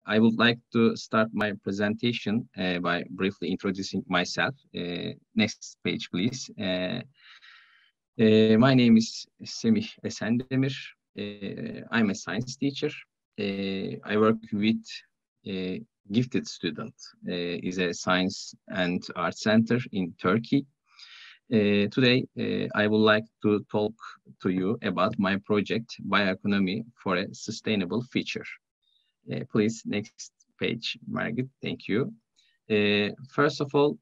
I would like to start my presentation by briefly introducing myself. Next page, please. My name is Semih Esendemir. I'm a science teacher. I work with a gifted student. Is a science and art center in Turkey. Today, I would like to talk to you about my project, Bioeconomy for a Sustainable Future. Please, next page, Margaret. Thank you. First of all,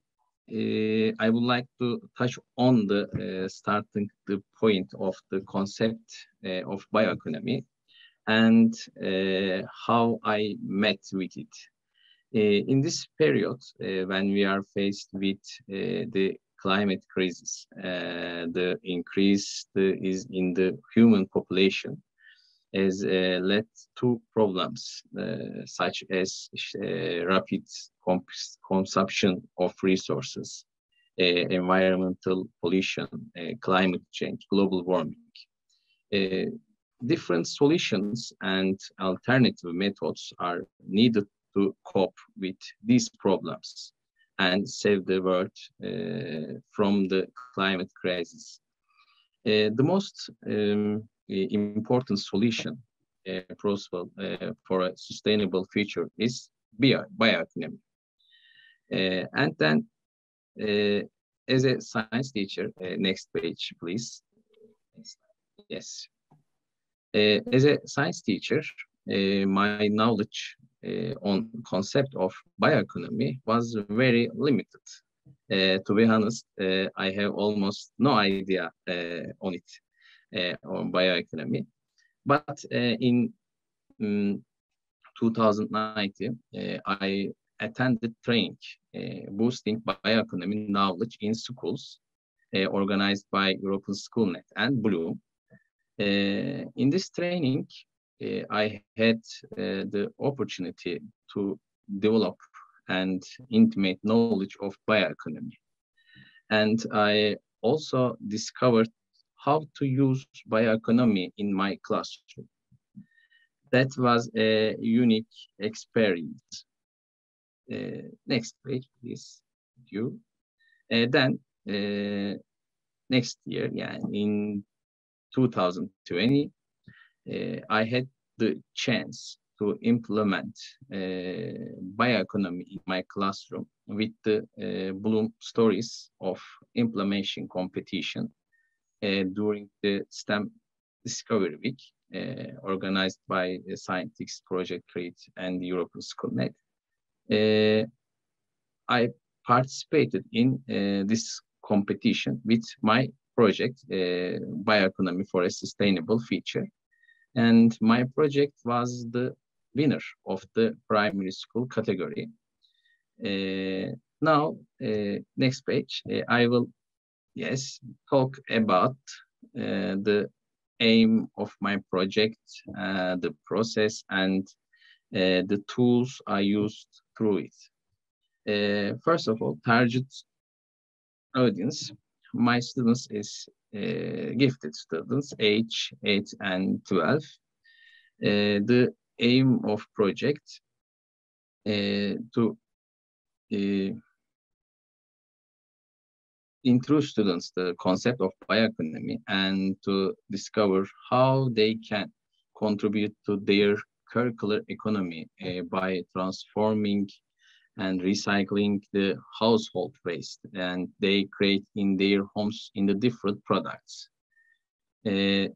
I would like to touch on the starting the point of the concept of bioeconomy and how I met with it. In this period, when we are faced with the climate crisis, the increase is in the human population has led to problems such as rapid consumption of resources, environmental pollution, climate change, global warming. Different solutions and alternative methods are needed to cope with these problems and save the world from the climate crisis. The most important solution possible for a sustainable future is bioeconomy. And then, as a science teacher, next page, please. Yes. As a science teacher, my knowledge on concept of bioeconomy was very limited. To be honest, I have almost no idea on it. On bioeconomy. But in 2019, I attended training boosting bioeconomy knowledge in schools organized by European Schoolnet and Bloom. In this training, I had the opportunity to develop and intimate knowledge of bioeconomy. And I also discovered how to use bioeconomy in my classroom. That was a unique experience. Next page, please. Thank you. Then, next year, yeah, in 2020, I had the chance to implement bioeconomy in my classroom with the Bloom Stories of Implementation competition during the STEM Discovery Week, organized by Scientists Project Create and the European Schoolnet. I participated in this competition with my project, Bioeconomy for a Sustainable Future. And my project was the winner of the primary school category. Now, next page, I will talk about the aim of my project, the process, and the tools I used through it. First of all, target audience. My students is gifted students, age 8 and 12. The aim of project to introduce students the concept of bioeconomy and to discover how they can contribute to their curricular economy by transforming and recycling the household waste and they create in their homes in the different products. Due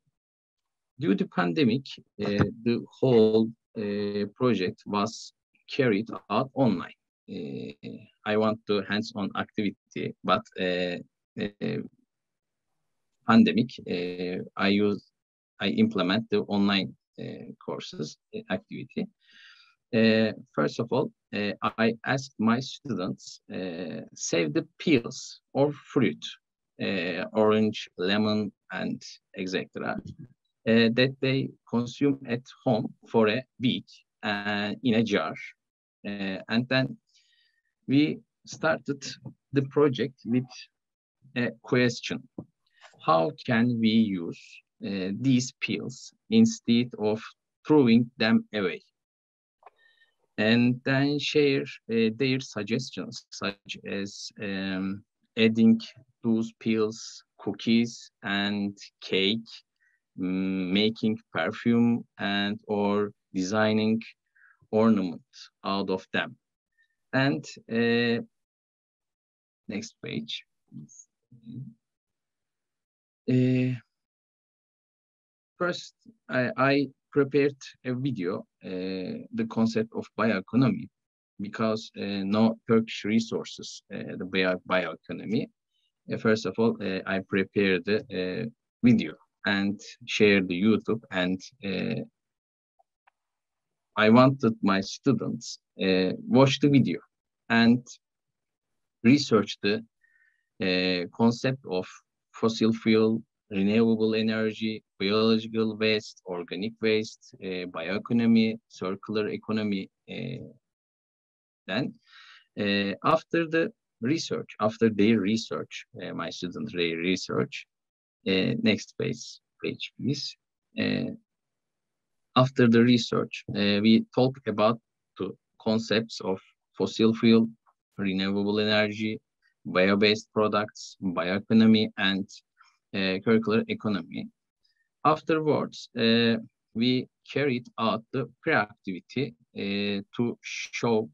to pandemic, the whole project was carried out online. I want to hands-on activity, but pandemic, I implement the online courses activity. First of all, I asked my students save the peels or fruit, orange, lemon, and etc. That they consume at home for a week in a jar, and then we started the project with a question: how can we use these peels instead of throwing them away? and then share their suggestions, such as adding those pills, cookies, and cake, making perfume, and or designing ornament out of them. And next page. First, I prepared a video, the concept of bioeconomy, because no Turkish resources, the bioeconomy. First of all, I prepared the video and shared the YouTube, and I wanted my students watch the video and research the concept of fossil fuel, renewable energy, biological waste, organic waste, bioeconomy, circular economy. Then, after the research, after their research, my students' their research, next page, please. After the research, we talk about the concepts of fossil fuel, renewable energy, bio-based products, bioeconomy, and circular economy. Afterwards, we carried out the pre-activity to show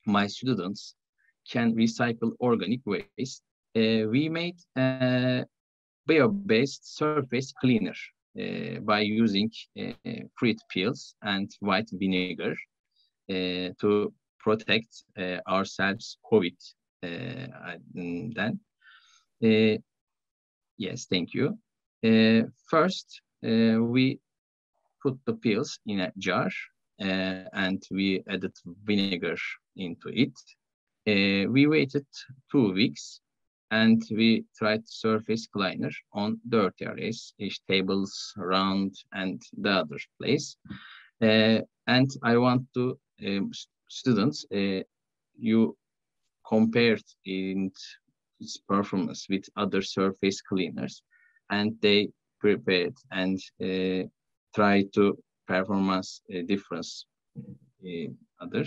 my students can recycle organic waste. We made bio-based surface cleaner by using fruit peels and white vinegar to protect ourselves COVID. Then, yes, thank you. First, we put the peels in a jar and we added vinegar into it. We waited 2 weeks and we tried surface cleaner on dirty areas, tables, round, and the other place. And I want to students, you compared in its performance with other surface cleaners, and they prepared and try to performance difference other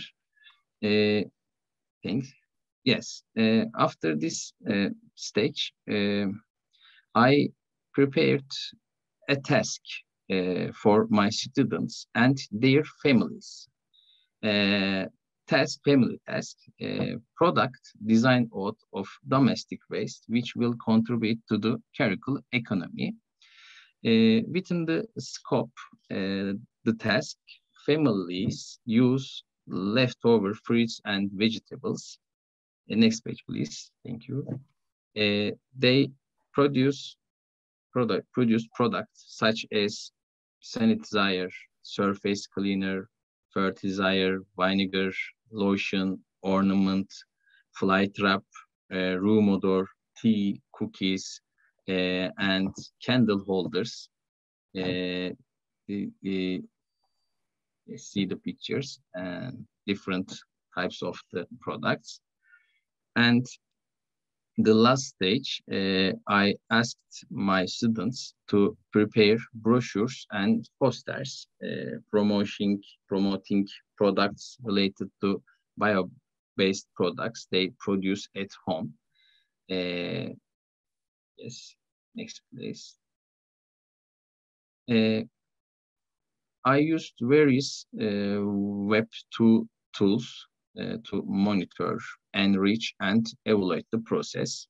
things. Yes, after this stage, I prepared a task for my students and their families. Family task, product design out of domestic waste, which will contribute to the circular economy. Within the scope, the task, families use leftover fruits and vegetables. Next page, please. Thank you. They produce products such as sanitizer, surface cleaner, fertilizer, vinegar, lotion, ornament, fly trap, room odor, tea, cookies, and candle holders. See the pictures and different types of the products. And the last stage, I asked my students to prepare brochures and posters promoting products related to bio-based products they produce at home. Yes, next please. I used various web tools to monitor, enrich, and evaluate the process.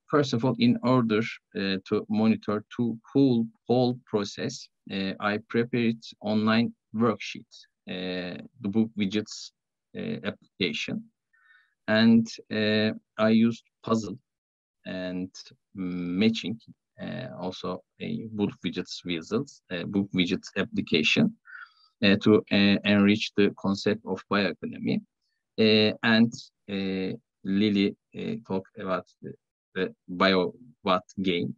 First of all, in order to monitor the whole process, I prepared online worksheet, the book widgets application, and I used puzzle and matching, also a book widgets application to enrich the concept of bioeconomy. And Lily talked about the BioWatt game.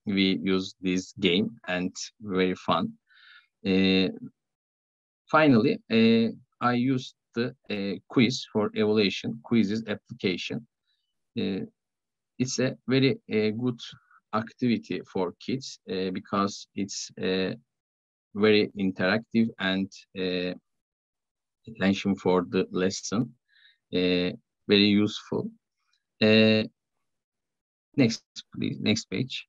We use this game and very fun. Finally, I used the quiz for evaluation, quizzes application. It's a very good activity for kids because it's very interactive and attention for the lesson. Very useful. Next, please. Next page.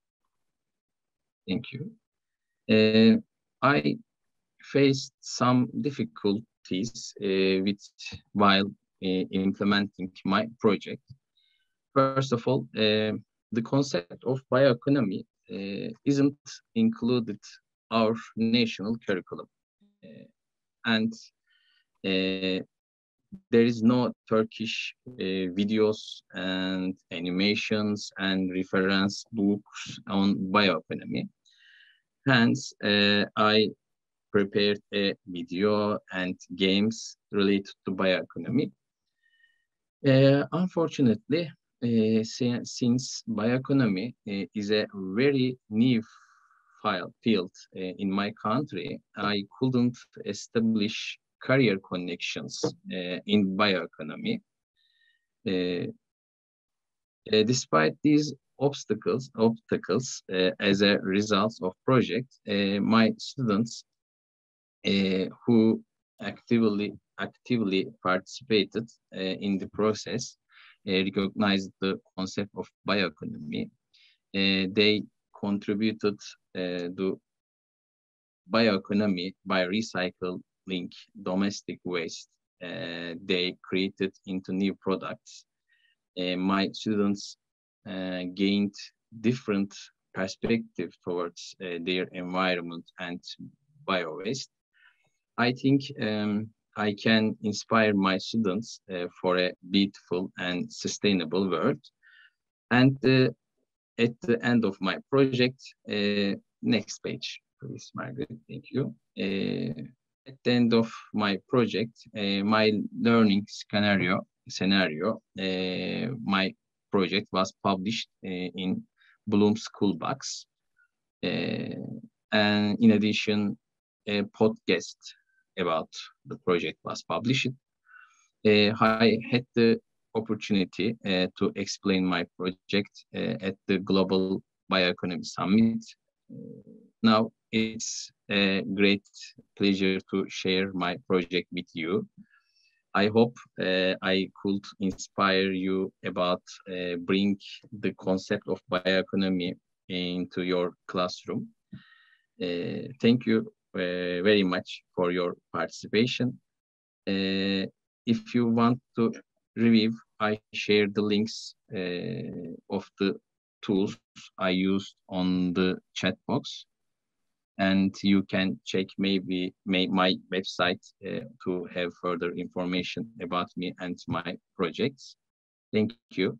Thank you. I faced some difficulties while implementing my project. First of all, the concept of bioeconomy isn't included our national curriculum, and there is no Turkish videos and animations and reference books on bioeconomy. Hence, I prepared a video and games related to bioeconomy. Unfortunately, since bioeconomy is a very new field in my country, I couldn't establish career connections in bioeconomy. Despite these obstacles, as a result of project, my students who actively participated in the process recognized the concept of bioeconomy. They contributed to bioeconomy by recycling domestic waste they created into new products. My students gained different perspective towards their environment and bio-waste. I think I can inspire my students for a beautiful and sustainable world. And at the end of my project, next page, please, Margaret, thank you. At the end of my project, my learning scenario, my project was published in Bloom School Box. And in addition, a podcast about the project was published. I had the opportunity to explain my project at the Global Bioeconomy Summit. Now it's a great pleasure to share my project with you. I hope I could inspire you about bring the concept of bioeconomy into your classroom. Thank you very much for your participation. If you want to review, I share the links of the tools I used on the chat box, and you can check maybe my website to have further information about me and my projects. Thank you.